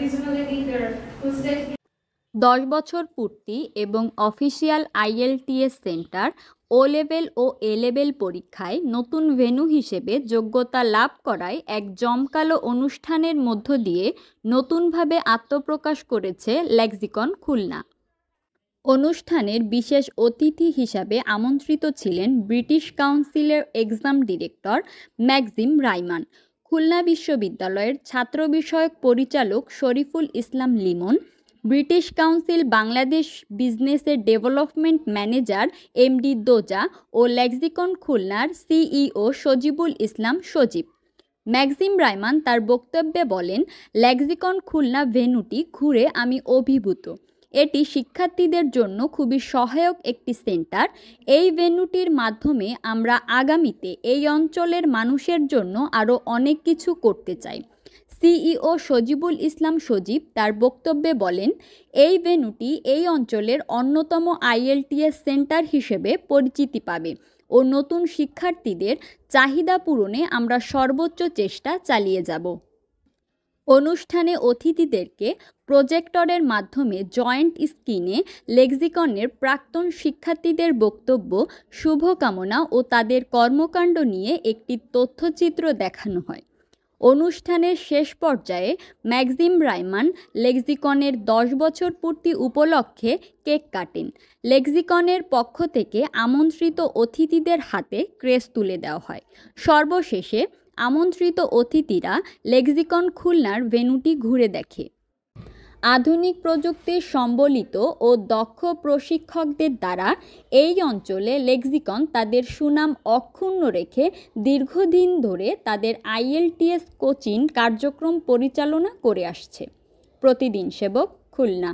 regional leader who's dedicated 10 বছর পূর্তি এবং official IELTS centre O level ও এ লেভেল পরীক্ষায় নতুন ভেন্যু হিসেবে যোগ্যতা লাভ করায় এক জমকালো অনুষ্ঠানের মধ্য দিয়ে নতুনভাবে আত্মপ্রকাশ করেছে লেক্সিকন খুলনা। অনুষ্ঠানের বিশেষ অতিথি হিসাবে আমন্ত্রিত ছিলেন ব্রিটিশ কাউন্সিলের exam director Maxim Ryomen, Khulna বিশ্ববিদ্যালয়ের ছাত্র বিষয়ক পরিচালক শরীফুল ইসলাম লিমন, ব্রিটিশ কাউন্সিল বাংলাদেশ বিজনেসের ডেভেলপমেন্ট ম্যানেজার MD দোজা ও লেক্সিকন খুলনার CEO সজিবুল ইসলাম সজীব। ম্যাক্সিম রাইমান তার বক্তব্যে বলেন, লেক্সিকন খুলনা ভেন্যুটি ঘুরে আমি অভিভূত। এটি শিক্ষার্থীদের জন্য খুবই সহায়ক একটি সেন্টার। এই ভেন্যুটির মাধ্যমে আমরা আগামীতে এই অঞ্চলের মানুষের জন্য আরও অনেক কিছু করতে চাই। CEO সজিবুল ইসলাম সজীব তার বক্তব্যে বলেন, এই ভেন্যুটি এই অঞ্চলের অন্যতম IELTS সেন্টার হিসেবে পরিচিতি পাবে ও নতুন শিক্ষার্থীদের চাহিদা পূরণে আমরা সর্বোচ্চ চেষ্টা চালিয়ে যাব। অনুষ্ঠানে অতিথিদেরকে প্রজেক্টরের মাধ্যমে জয়েন্ট স্ক্রিনে লেক্সিকনের প্রাক্তন শিক্ষার্থীদের বক্তব্য, শুভকামনা ও তাদের কর্মকাণ্ড নিয়ে একটি তথ্যচিত্র দেখানো হয়। অনুষ্ঠানের শেষ পর্যায়ে ম্যাক্সিম রাইমান লেক্সিকনের 10 বছর পূর্তি উপলক্ষে কেক কাটেন। লেক্সিকনের পক্ষ থেকে আমন্ত্রিত অতিথিদের হাতে ক্রেস্ট তুলে দেওয়া হয়। সর্বশেষে আমন্ত্রিত অতিথিরা লেক্সিকন খুলনার ভেন্যুটি ঘুরে দেখে। আধুনিক প্রযুক্তি সম্বলিত ও দক্ষ প্রশিক্ষকদের দ্বারা এই অঞ্চলে লেক্সিকন তাদের সুনাম অক্ষুণ্ণ রেখে দীর্ঘদিন ধরে তাদের IELTS কোচিং কার্যক্রম পরিচালনা করে আসছে। প্রতিদিন সেবক, খুলনা।